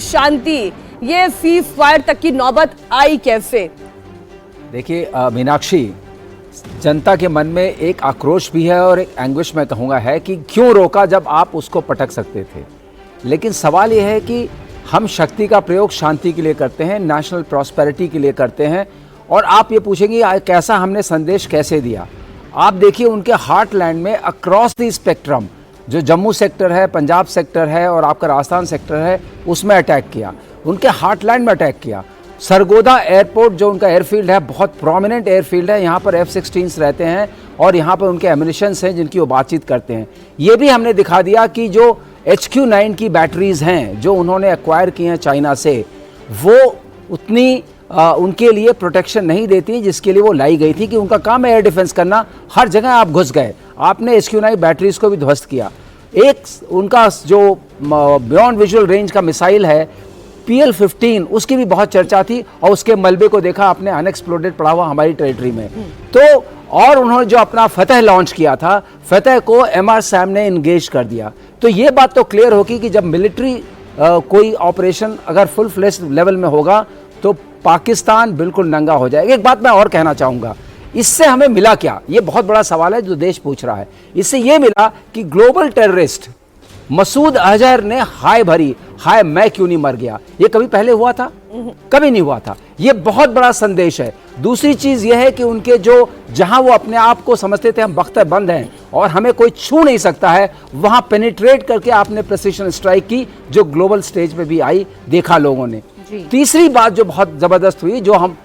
शांति, ये cease fire तक की नौबत आई कैसे? देखिए मीनाक्षी, जनता के मन में एक आक्रोश भी है और एक एंग्विश मैं कहूँगा है कि क्यों रोका जब आप उसको पटक सकते थे। लेकिन सवाल यह है कि हम शक्ति का प्रयोग शांति के लिए करते हैं, नेशनल प्रॉस्पेरिटी के लिए करते हैं, और आप ये पूछेंगे कैसा हमने संदेश कैसे दिया। आप देखिए उनके हार्टलैंड में अक्रॉस द स्पेक्ट्रम, जो जम्मू सेक्टर है, पंजाब सेक्टर है और आपका राजस्थान सेक्टर है, उसमें अटैक किया, उनके हार्टलैंड में अटैक किया। सरगोदा एयरपोर्ट जो उनका एयरफील्ड है, बहुत प्रोमिनेंट एयरफील्ड है, यहाँ पर F-16s रहते हैं और यहाँ पर उनके एमिनिशंस हैं जिनकी वो बातचीत करते हैं। ये भी हमने दिखा दिया कि जो HQ-9 की बैटरीज हैं जो उन्होंने एक्वायर की हैं चाइना से, वो उतनी उनके लिए प्रोटेक्शन नहीं देती जिसके लिए वो लाई गई थी कि उनका काम है एयर डिफेंस करना। हर जगह आप घुस गए, आपने HQ-9 बैटरीज को भी ध्वस्त किया। एक उनका जो बियॉन्ड विजुअल रेंज का मिसाइल है PL-15, उसकी भी बहुत चर्चा थी और उसके मलबे को देखा आपने, अनएक्सप्लोडेड पड़ा हुआ हमारी टेरिटरी में। तो और उन्होंने जो अपना फतेह लॉन्च किया था, फतेह को MR-SAM ने इंगेज कर दिया। तो ये बात तो क्लियर होगी कि जब मिलिट्री कोई ऑपरेशन अगर फुल फ्लेज्ड लेवल में होगा तो पाकिस्तान बिल्कुल नंगा हो जाएगा। एक बात मैं और कहना चाहूँगा, इससे हमें मिला क्या, ये बहुत बड़ा सवाल है जो देश पूछ रहा है। इससे ये मिला कि ग्लोबल टेररिस्ट मसूद अजहर ने हाय भरी, हाय मैं क्यों नहीं मर गया। ये कभी पहले हुआ था? कभी नहीं हुआ था। ये बहुत बड़ा संदेश है। दूसरी चीज ये है कि उनके जो जहां वो अपने आप को समझते थे हम बख्तर बंद हैं और हमें कोई छू नहीं सकता है, वहां पेनिट्रेट करके आपने प्रेसिशन स्ट्राइक की जो ग्लोबल स्टेज पे भी आई, देखा लोगों ने। तीसरी बात जो बहुत जबरदस्त हुई, जो हम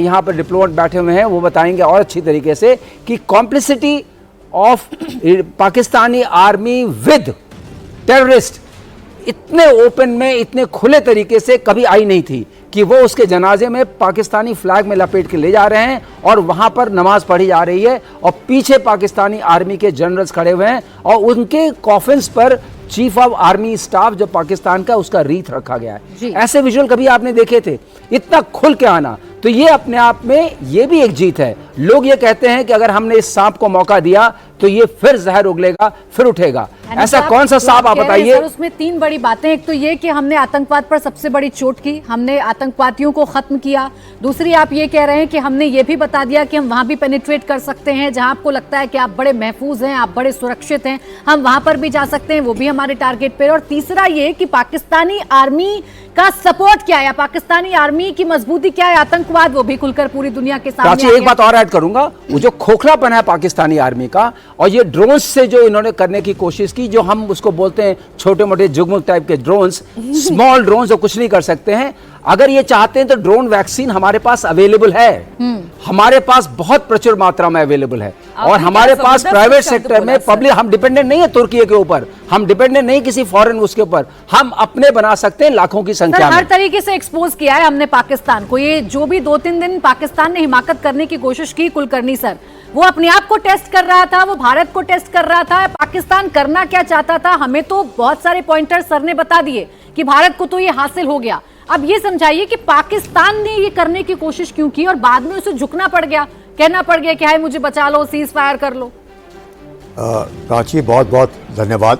यहाँ पर डिप्लोमेट बैठे हुए हैं वो बताएंगे और अच्छी तरीके से, कि complicity of Pakistani army with terrorist इतने ओपन में, इतने खुले तरीके से कभी आई नहीं थी कि वो उसके जनाजे में पाकिस्तानी फ्लैग में लपेट के ले जा रहे हैं और वहां पर नमाज पढ़ी जा रही है और पीछे पाकिस्तानी आर्मी के जनरल्स खड़े हुए हैं और उनके कॉफिन्स पर चीफ ऑफ आर्मी स्टाफ जो पाकिस्तान का, उसका रीथ रखा गया है। ऐसे विजुअल कभी आपने देखे थे? इतना खुल के आना, तो ये अपने आप में ये भी एक जीत है। लोग ये कहते हैं कि अगर हमने इस सांप को मौका दिया तो ये फिर जहर उगलेगा, फिर उठेगा। ऐसा कौन सा सांप आप बताइए? उसमें तीन बड़ी बातें, एक तो ये कि हमने आतंकवाद पर सबसे बड़ी चोट की, हमने आतंकवादियों को खत्म किया। दूसरी आप ये कह रहे हैं कि हमने ये भी बता दिया कि हम वहां भी पेनिट्रेट कर सकते हैं, जहां आपको लगता है कि आप बड़े महफूज हैं, आप बड़े सुरक्षित हैं, हम वहां पर भी जा सकते हैं, वो भी हमारे टारगेट पे। और तीसरा ये कि पाकिस्तानी आर्मी का सपोर्ट क्या है, पाकिस्तानी आर्मी की मजबूती क्या है, आतंकवाद, वो भी खुलकर पूरी दुनिया के सामने। एक बात और ऐड करूंगा, वो जो खोखलापन है पाकिस्तानी आर्मी का और ये ड्रोन्स से जो इन्होंने करने की कोशिश की, जो हम उसको बोलते हैं छोटे मोटे जुगमुग टाइप के ड्रोन्स, स्मॉल ड्रोन्स जो कुछ नहीं कर सकते हैं। अगर ये चाहते हैं तो ड्रोन वैक्सीन हमारे पास अवेलेबल है, हमारे पास बहुत प्रचुर मात्रा में अवेलेबल है और हमारे पास प्राइवेट सेक्टर में पब्लिक, हम डिपेंडेंट नहीं है तुर्की के ऊपर, हम डिपेंडेंट नहीं किसी फॉरेन उसके ऊपर, हम अपने बना सकते हैं लाखों की संख्या में। हर तरीके से एक्सपोज किया है हमने पाकिस्तान को। ये जो भी 2-3 दिन पाकिस्तान ने हिमाकत करने की कोशिश की, कुलकर्णी सर, वो अपने आप को टेस्ट कर रहा था, वो भारत को टेस्ट कर रहा था। पाकिस्तान करना क्या चाहता था, हमें तो बहुत सारे पॉइंटर सर ने बता दिए कि भारत को तो ये हासिल हो गया। अब ये समझाइए कि पाकिस्तान ने ये करने की कोशिश क्यों की और बाद में उसे झुकना पड़ गया, कहना पड़ गया कि हाय मुझे बचा लो, सीज फायर कर लो। प्राची, बहुत बहुत धन्यवाद।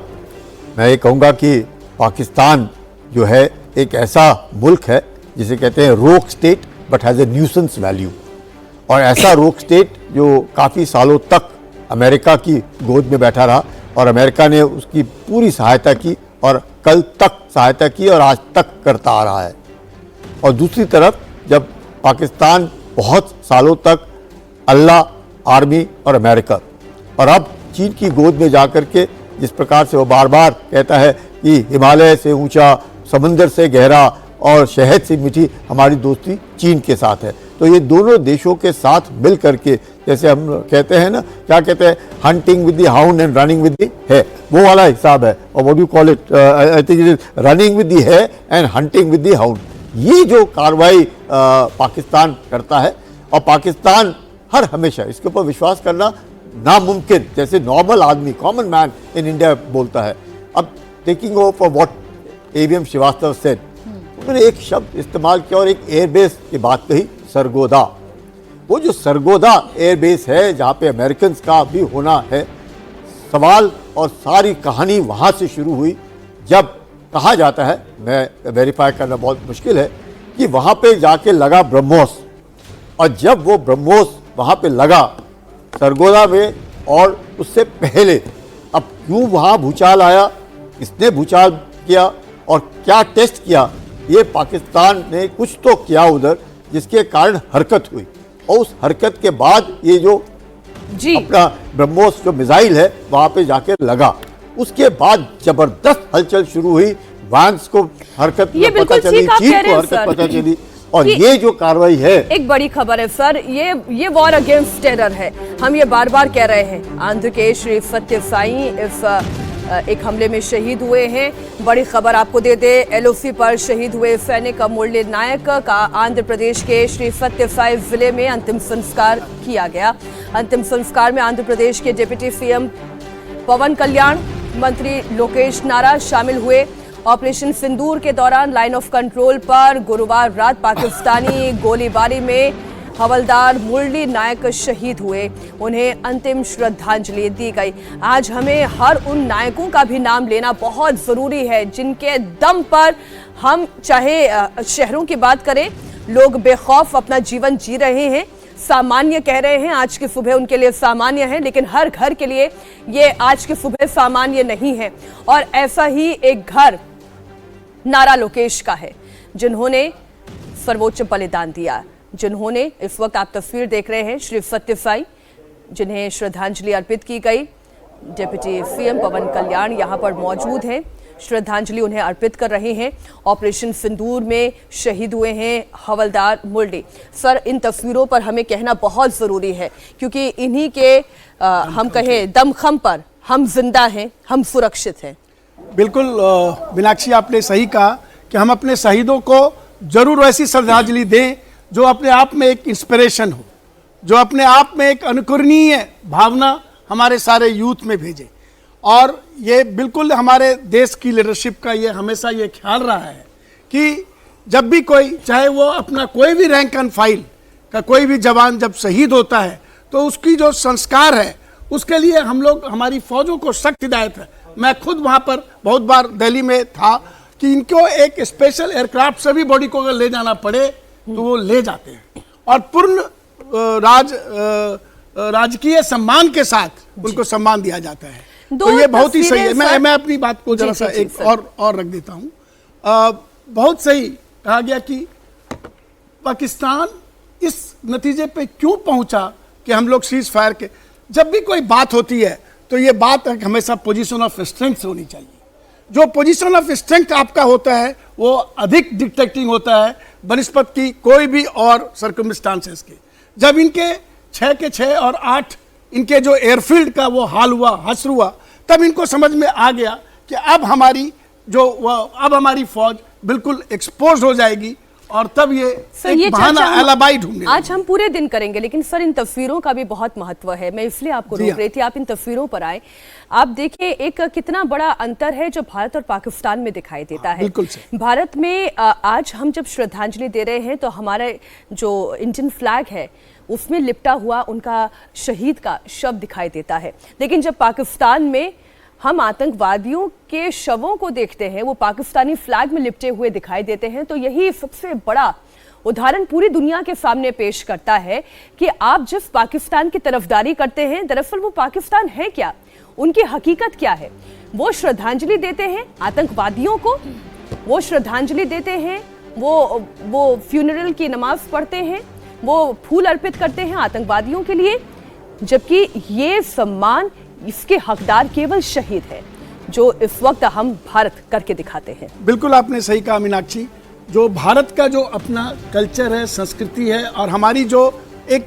मैं ये कहूँगा कि पाकिस्तान जो है एक ऐसा मुल्क है जिसे कहते हैं रोक state but has a nuisance value, और ऐसा रोक स्टेट जो काफ़ी सालों तक अमेरिका की गोद में बैठा रहा और अमेरिका ने उसकी पूरी सहायता की और कल तक सहायता की और आज तक करता आ रहा है। और दूसरी तरफ जब पाकिस्तान बहुत सालों तक अल्लाह, आर्मी और अमेरिका, और अब चीन की गोद में जाकर के जिस प्रकार से वो बार बार कहता है कि हिमालय से ऊंचा, समंदर से गहरा और शहद से मीठी हमारी दोस्ती चीन के साथ है, तो ये दोनों देशों के साथ मिल करके, जैसे हम कहते हैं ना, क्या कहते हैं, hunting with the hound and running with the hare, वो वाला हिसाब है। और what do call it, I think it is running with the hare and hunting with the hound. ये जो कार्रवाई पाकिस्तान करता है, और पाकिस्तान हर हमेशा इसके ऊपर विश्वास करना नामुमकिन, जैसे नॉर्मल आदमी, कॉमन मैन इन इंडिया बोलता है। अब taking over for what AVM Srivastava said, उन्होंने एक शब्द इस्तेमाल किया और एक एयरबेस की बात कही, सरगोदा। वो जो सरगोदा एयरबेस है जहाँ पे अमेरिकन का भी होना है, सवाल और सारी कहानी वहाँ से शुरू हुई जब कहा जाता है, मैं वेरीफाई करना बहुत मुश्किल है, कि वहाँ पे जाके लगा ब्रह्मोस, और जब वो ब्रह्मोस वहाँ पे लगा सरगोदा में और उससे पहले, अब क्यों वहाँ भूचाल आया, किसने भूचाल किया और क्या टेस्ट किया, ये पाकिस्तान ने कुछ तो किया उधर जिसके कारण हरकत हुई, और उस हरकत के बाद ये जो जी अपना ब्रह्मोस जो मिसाइल है वहां पे जाके लगा, उसके बाद जबरदस्त हलचल शुरू हुई, वैंस को हरकत ये पता बिल्कुल चली, ठीक आप चीफ कह रहे को हैं, हरकत सर। पता चली, और कि- ये जो कार्रवाई है एक बड़ी खबर है सर, ये वॉर अगेंस्ट टेरर है। हम ये बार बार कह रहे हैं। आंध्र के श्री सत्य साई इस एक हमले में शहीद हुए हैं। बड़ी खबर आपको दे दे, एलओसी पर शहीद हुए सैनिक मुरली नायक का आंध्र प्रदेश के श्री सत्य साई जिले में अंतिम संस्कार किया गया। अंतिम संस्कार में आंध्र प्रदेश के डिप्टी सीएम पवन कल्याण, मंत्री लोकेश नारा शामिल हुए। ऑपरेशन सिंदूर के दौरान लाइन ऑफ कंट्रोल पर गुरुवार रात पाकिस्तानी गोलीबारी में हवलदार मुरली नायक शहीद हुए। उन्हें अंतिम श्रद्धांजलि दी गई। आज हमें हर उन नायकों का भी नाम लेना बहुत जरूरी है जिनके दम पर हम, चाहे शहरों की बात करें, लोग बेखौफ अपना जीवन जी रहे हैं, सामान्य कह रहे हैं। आज की सुबह उनके लिए सामान्य है, लेकिन हर घर के लिए ये आज की सुबह सामान्य नहीं है। और ऐसा ही एक घर नारा लोकेश का है, जिन्होंने सर्वोच्च बलिदान दिया, जिन्होंने, इस वक्त आप तस्वीर देख रहे हैं, श्री सत्य साई, जिन्हें श्रद्धांजलि अर्पित की गई। डिप्टी सीएम पवन कल्याण यहां पर मौजूद हैं, श्रद्धांजलि उन्हें अर्पित कर रहे हैं। ऑपरेशन सिंदूर में शहीद हुए हैं हवलदार मुरली। सर, इन तस्वीरों पर हमें कहना बहुत जरूरी है, क्योंकि इन्हीं के हम कहें दमखम पर हम जिंदा हैं, हम सुरक्षित हैं। बिल्कुल मीनाक्षी, आपने सही कहा कि हम अपने शहीदों को जरूर वैसी श्रद्धांजलि दें जो अपने आप में एक इंस्पिरेशन हो, जो अपने आप में एक अनुकरणीय भावना हमारे सारे यूथ में भेजे। और ये बिल्कुल हमारे देश की लीडरशिप का ये हमेशा ये ख्याल रहा है कि जब भी कोई, चाहे वो अपना कोई भी रैंक एंड फाइल का कोई भी जवान जब शहीद होता है, तो उसकी जो संस्कार है उसके लिए हम लोग, हमारी फौजों को सख्त हिदायत है। मैं खुद वहाँ पर बहुत बार दिल्ली में था कि इनको एक स्पेशल एयरक्राफ्ट से भी बॉडी को अगर ले जाना पड़े तो वो ले जाते हैं, और पूर्ण राजकीय सम्मान के साथ उनको सम्मान दिया जाता है। तो ये बहुत ही सही है। मैं अपनी बात को जरा सा एक और रख देता हूँ। बहुत सही कहा गया कि पाकिस्तान इस नतीजे पे क्यों पहुंचा कि हम लोग सीज फायर के, जब भी कोई बात होती है तो ये बात हमेशा पोजीशन ऑफ स्ट्रेंथ होनी चाहिए। जो पोजीशन ऑफ स्ट्रेंथ आपका होता है वो अधिक डिटेक्टिंग होता है बनिस्पत की कोई भी और सर्कमस्टांसेस के। जब इनके 6 के 6 और 8 इनके जो एयरफील्ड का वो हाल हुआ, हश्र हुआ, तब इनको समझ में आ गया कि अब हमारी फौज बिल्कुल एक्सपोज हो जाएगी, और तब ये एक बहाना एलाबाई ढूंढने। आज हम पूरे दिन करेंगे, लेकिन सर इन तस्वीरों का भी बहुत महत्व है। मैं इसलिए आपको रोक रही थी, आप इन तस्वीरों पर आए। आप देखिए एक कितना बड़ा अंतर है जो भारत और पाकिस्तान में दिखाई देता है। बिल्कुल भारत में आज हम जब श्रद्धांजलि दे रहे हैं तो हमारे जो इंडियन फ्लैग है उसमें लिपटा हुआ उनका शहीद का शव दिखाई देता है, लेकिन जब पाकिस्तान में हम आतंकवादियों के शवों को देखते हैं, वो पाकिस्तानी फ्लैग में लिपटे हुए दिखाई देते हैं। तो यही सबसे बड़ा उदाहरण पूरी दुनिया के सामने पेश करता है कि आप जिस पाकिस्तान की तरफदारी करते हैं, दरअसल वो पाकिस्तान है क्या, उनकी हकीकत क्या है। वो श्रद्धांजलि देते हैं आतंकवादियों को, वो श्रद्धांजलि देते हैं, वो फ्यूनरल की नमाज पढ़ते हैं, वो फूल अर्पित करते हैं आतंकवादियों के लिए, जबकि ये सम्मान, इसके हकदार केवल शहीद है, जो इस वक्त हम भारत करके दिखाते हैं। बिल्कुल आपने सही कहा मीनाक्षी। जो भारत का जो अपना कल्चर है, संस्कृति है, और हमारी जो एक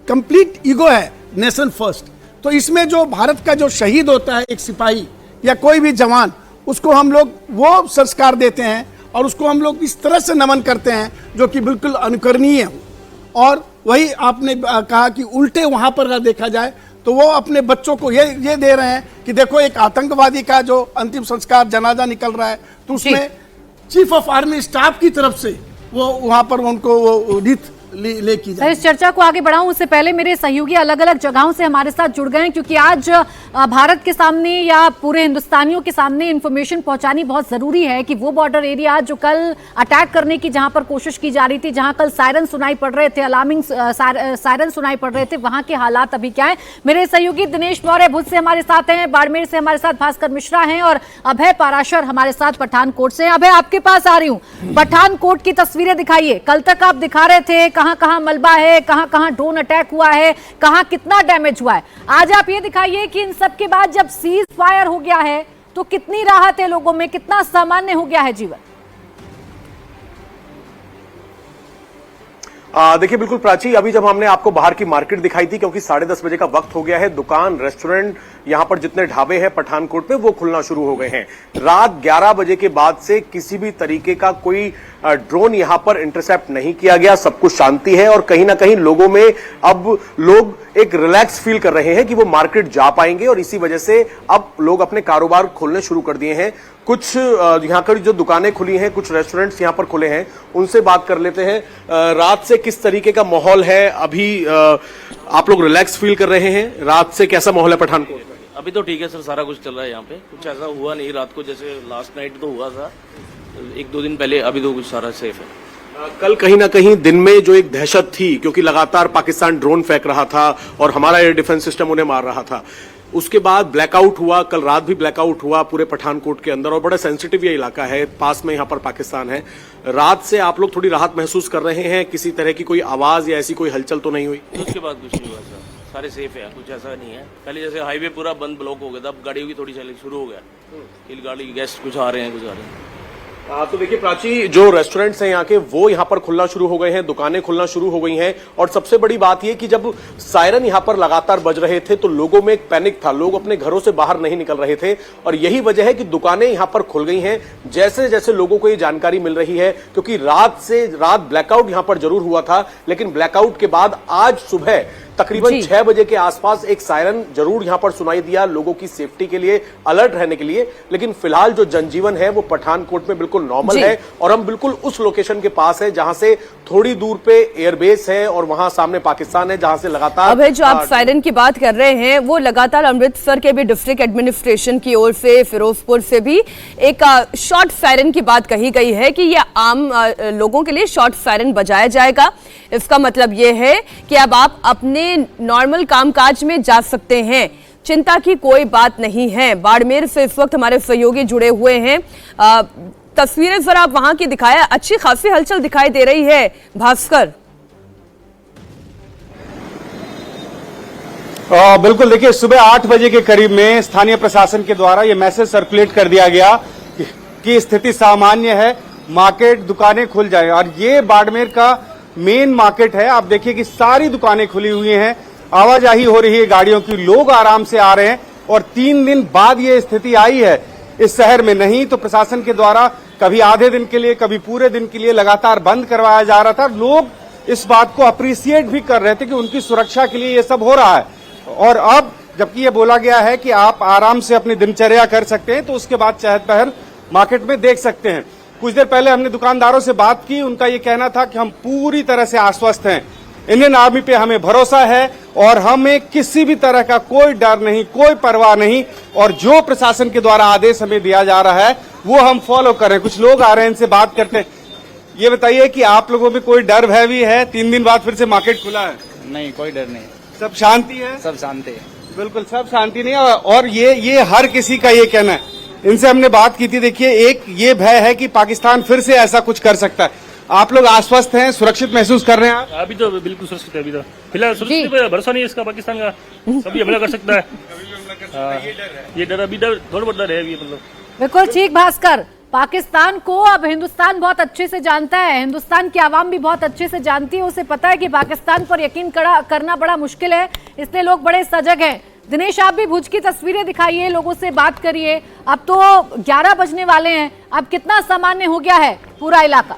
कंप्लीट ईगो है नेशन फर्स्ट, तो इसमें जो भारत का जो शहीद होता है, एक सिपाही या कोई भी जवान, उसको हम लोग वो संस्कार देते हैं और उसको हम लोग इस तरह से नमन करते हैं जो कि बिल्कुल अनुकरणीय हो। और वही आपने कहा कि उल्टे वहाँ पर अगर देखा जाए तो वो अपने बच्चों को ये दे रहे हैं कि देखो एक आतंकवादी का जो अंतिम संस्कार जनाजा निकल रहा है, तो उसमें चीफ ऑफ आर्मी स्टाफ की तरफ से वो वहाँ पर उनको वो रीत ले की मैं जाए। इस चर्चा को आगे बढ़ाऊं उससे पहले मेरे सहयोगी अलग अलग जगहों से हमारे साथ जुड़ गए हैं, क्योंकि आज भारत के सामने या पूरे हिंदुस्तानियों के सामने इंफॉर्मेशन पहुंचानी बहुत जरूरी है कि वो बॉर्डर एरिया जो कल अटैक करने की जहां पर कोशिश की जा रही थी, जहां कल सायरन सुनाई पड़ रहे थे, अलार्मिंग सायरन सुनाई पड़ रहे थे, वहां के हालात अभी क्या है। मेरे सहयोगी दिनेश मौर्य भुज से हमारे साथ हैं, बाड़मेर से हमारे साथ भास्कर मिश्रा हैं और अभय पाराशर हमारे साथ पठानकोट से। अभय, आपके पास आ रही हूं, पठानकोट की तस्वीरें दिखाइए। कल तक आप दिखा रहे थे कहां कहां मलबा है, कहां कहां ड्रोन अटैक हुआ है, कहां कितना डैमेज हुआ है। आज आप ये दिखाइए कि इन सब के बाद जब सीज फायर हो गया है तो कितनी राहत है लोगों में, कितना सामान्य हो गया है जीवन। देखिए बिल्कुल प्राची, अभी जब हमने आपको बाहर की मार्केट दिखाई थी, क्योंकि 10:30 बजे का वक्त हो गया है, दुकान, रेस्टोरेंट, यहां पर जितने ढाबे हैं पठानकोट में वो खुलना शुरू हो गए हैं। रात 11 बजे के बाद से किसी भी तरीके का कोई ड्रोन यहां पर इंटरसेप्ट नहीं किया गया, सब कुछ शांति है और कहीं ना कहीं लोगों में अब लोग एक रिलैक्स फील कर रहे हैं कि वो मार्केट जा पाएंगे और इसी वजह से अब लोग अपने कारोबार खोलने शुरू कर दिए हैं। कुछ यहाँ पर जो दुकानें खुली हैं, कुछ रेस्टोरेंट्स यहाँ पर खुले हैं, उनसे बात कर लेते हैं। रात से किस तरीके का माहौल है, अभी आप लोग रिलैक्स फील कर रहे हैं, रात से कैसा माहौल है पठानकोट में? अभी तो ठीक है सर, सारा कुछ चल रहा है यहाँ पे, कुछ ऐसा हुआ नहीं रात को, जैसे लास्ट नाइट तो हुआ था 1-2 दिन पहले, अभी तो कुछ सारा सेफ है। कल कहीं ना कहीं दिन में जो एक दहशत थी, क्योंकि लगातार पाकिस्तान ड्रोन फेंक रहा था और हमारा एयर डिफेंस सिस्टम उन्हें मार रहा था, उसके बाद ब्लैकआउट हुआ, कल रात भी ब्लैकआउट हुआ पूरे पठानकोट के अंदर और बड़ा सेंसिटिव ये इलाका है, पास में यहाँ पर पाकिस्तान है। रात से आप लोग थोड़ी राहत महसूस कर रहे हैं, किसी तरह की कोई आवाज या ऐसी कोई हलचल तो नहीं हुई? उसके बाद कुछ नहीं हुआ सर, सारे सेफ है, कुछ ऐसा नहीं है। पहले जैसे हाईवे पूरा बंद ब्लॉक हो गया था, अब गाड़ियों की थोड़ी चलनी शुरू हो गया, गाड़ी गेस्ट कुछ आ रहे हैं, कुछ आ रहे हैं। तो देखिए प्राची, जो रेस्टोरेंट्स हैं यहाँ के वो यहाँ पर खुलना शुरू हो गए हैं, दुकानें खुलना शुरू हो गई हैं और सबसे बड़ी बात यह कि जब सायरन यहाँ पर लगातार बज रहे थे तो लोगों में एक पैनिक था, लोग अपने घरों से बाहर नहीं निकल रहे थे और यही वजह है कि दुकानें यहाँ पर खुल गई हैं जैसे जैसे लोगों को ये जानकारी मिल रही है। क्योंकि रात ब्लैकआउट यहाँ पर जरूर हुआ था, लेकिन ब्लैकआउट के बाद आज सुबह तकरीबन 6 बजे के आसपास एक सायरन जरूर यहां पर सुनाई दिया, लोगों की सेफ्टी के लिए, अलर्ट रहने के लिए। लेकिन फिलहाल जो जनजीवन है वो पठानकोट में बिल्कुल नॉर्मल है और हम बिल्कुल उस लोकेशन के पास है जहां से थोड़ी दूर पे एयरबेस है और वहां सामने पाकिस्तान है, जहां से लगातार अब जो आप सायरन की बात कर रहे हैं वो लगातार अमृतसर के भी डिस्ट्रिक्ट एडमिनिस्ट्रेशन की ओर से, फिरोजपुर से भी एक शॉर्ट सायरन की बात कही गई है कि ये आम लोगों के लिए शॉर्ट सायरन बजाया जाएगा। इसका मतलब ये है कि अब आप अपने नॉर्मल कामकाज में जा सकते हैं, चिंता की कोई बात नहीं है। बाड़मेर से इस वक्त हमारे सहयोगी जुड़े हुए हैं, तस्वीरें जरा आप वहां की दिखाया, अच्छी खासी हलचल दिखाई दे रही है भास्कर। बिल्कुल, देखिए सुबह 8 बजे के करीब में स्थानीय प्रशासन के द्वारा यह मैसेज सर्कुलेट कर दिया गया कि स्थिति सामान्य है, मार्केट दुकानें खुल जाए और ये बाड़मेर का मेन मार्केट है। आप देखिए कि सारी दुकानें खुली हुई हैं, आवाजाही हो रही है गाड़ियों की, लोग आराम से आ रहे हैं और 3 दिन बाद ये स्थिति आई है इस शहर में। नहीं तो प्रशासन के द्वारा कभी आधे दिन के लिए, कभी पूरे दिन के लिए लगातार बंद करवाया जा रहा था। लोग इस बात को अप्रिशिएट भी कर रहे थे कि उनकी सुरक्षा के लिए ये सब हो रहा है और अब जबकि ये बोला गया है कि आप आराम से अपनी दिनचर्या कर सकते हैं, तो उसके बाद चहल पहल मार्केट में देख सकते हैं। कुछ देर पहले हमने दुकानदारों से बात की, उनका ये कहना था कि हम पूरी तरह से आश्वस्त हैं, इंडियन आर्मी पे हमें भरोसा है और हमें किसी भी तरह का कोई डर नहीं, कोई परवाह नहीं और जो प्रशासन के द्वारा आदेश हमें दिया जा रहा है वो हम फॉलो कर रहे हैं। कुछ लोग आ रहे हैं, इनसे बात करते हैं। ये बताइए कि आप लोगों में कोई डर भय भी है? 3 दिन बाद फिर से मार्केट खुला है। नहीं, कोई डर नहीं, सब शांति है, सब शांति है। बिल्कुल सब शांति नहीं है और ये हर किसी का ये कहना है। इनसे हमने बात की थी, देखिए एक ये भय है कि पाकिस्तान फिर से ऐसा कुछ कर सकता है। आप लोग आश्वस्त हैं, सुरक्षित महसूस कर रहे हैं आप? अभी तो बिल्कुल सुरक्षित है, अभी तो फिलहाल सुरक्षित है, भरोसा नहीं है इसका पाकिस्तान का, कभी हमला कर सकता है। ये डर अभी थोड़ा बहुत डर है अभी, मतलब बिल्कुल ठीक भास्कर। पाकिस्तान को अब हिंदुस्तान बहुत अच्छे से जानता है, हिंदुस्तान की आवाम भी बहुत अच्छे से जानती है, उसे पता है कि पाकिस्तान पर यकीन करना बड़ा मुश्किल है, इसलिए लोग बड़े सजग हैं। दिनेश, आप भी भुज की तस्वीरें दिखाइए, लोगों से बात करिए। अब तो 11 बजने वाले हैं, अब कितना सामान्य हो गया है पूरा इलाका?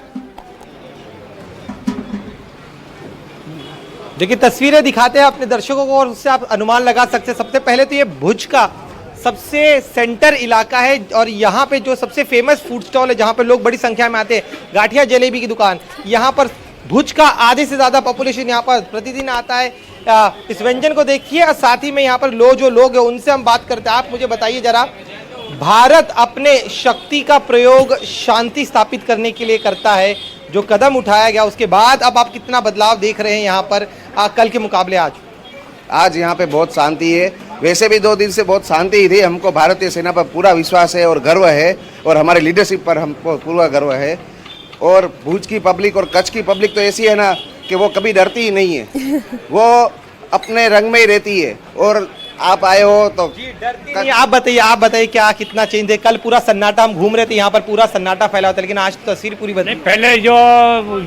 देखिए तस्वीरें दिखाते हैं अपने दर्शकों को और उससे आप अनुमान लगा सकते हैं। सबसे पहले तो ये भुज का सबसे सेंटर इलाका है और यहाँ पे जो सबसे फेमस फूड स्टॉल है जहाँ पे लोग बड़ी संख्या में आते हैं, गाठिया जलेबी की दुकान, यहाँ पर भुज का आधे से ज्यादा पॉपुलेशन यहाँ पर प्रतिदिन आता है। इस व्यंजन को देखिए और साथ ही में यहाँ पर जो लोग हैं उनसे हम बात करते हैं। आप मुझे बताइए जरा, भारत अपने शक्ति का प्रयोग शांति स्थापित करने के लिए करता है, जो कदम उठाया गया उसके बाद अब आप कितना बदलाव देख रहे हैं यहाँ पर कल के मुकाबले आज? आज यहाँ पे बहुत शांति है। वैसे भी 2 दिन से बहुत शांति ही थी। हमको भारतीय सेना पर पूरा विश्वास है और गर्व है, और हमारे लीडरशिप पर हमको पूरा गर्व है। और भुज की पब्लिक और कच्छ की पब्लिक तो ऐसी है ना कि वो कभी डरती ही नहीं है, वो अपने रंग में ही रहती है। और आप आए हो तो डरती नहीं। आप बताइए क्या कितना चेंज है? कल पूरा सन्नाटा, हम घूम रहे थे यहाँ पर, पूरा सन्नाटा फैला होता है, लेकिन आज तस्वीर पूरी बदली। पहले जो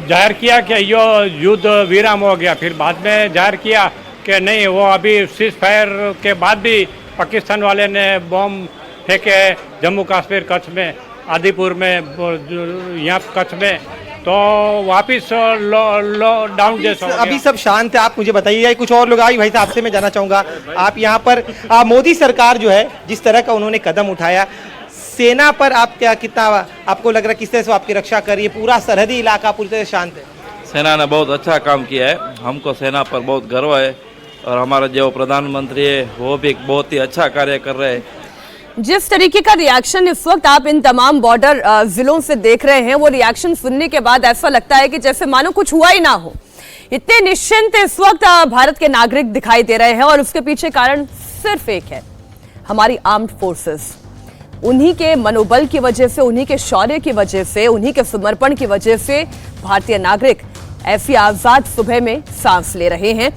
जाहिर किया कि यो युद्ध विराम हो गया, फिर बाद में जाहिर किया कि नहीं, वो अभी सीज फायर के बाद भी पाकिस्तान वाले ने बम फेंके जम्मू कश्मीर, कच्छ में, आदिपुर में, यहाँ कच्छ में, तो वापिस लॉकडाउन जैसा हो गया। अभी सब शांत है। आप मुझे बताइए, कुछ और लोग आए भाई साहब से मैं जानना चाहूँगा, आप यहाँ पर मोदी सरकार जो है जिस तरह का उन्होंने कदम उठाया, सेना पर आप क्या कितना आपको लग रहा है, किस तरह से आपकी रक्षा कर रही है? पूरा सरहदी इलाका पूरी तरह शांत है। सेना ने बहुत अच्छा काम किया है, हमको सेना पर बहुत गर्व है, और हमारा जो प्रधानमंत्री है वो भी बहुत ही अच्छा कार्य कर रहे हैं। जिस तरीके का रिएक्शन इस वक्त आप इन तमाम बॉर्डर जिलों से देख रहे हैं, वो रिएक्शन सुनने के बाद ऐसा लगता है कि जैसे मानो कुछ हुआ ही ना हो। इतने निश्चिंत इस वक्त भारत के नागरिक दिखाई दे रहे हैं, और उसके पीछे कारण सिर्फ एक है, हमारी आर्म्ड फोर्सेस। उन्हीं के मनोबल की वजह से, उन्हीं के शौर्य की वजह से, उन्हीं के समर्पण की वजह से भारतीय नागरिक ऐसी आजाद सुबह में सांस ले रहे हैं।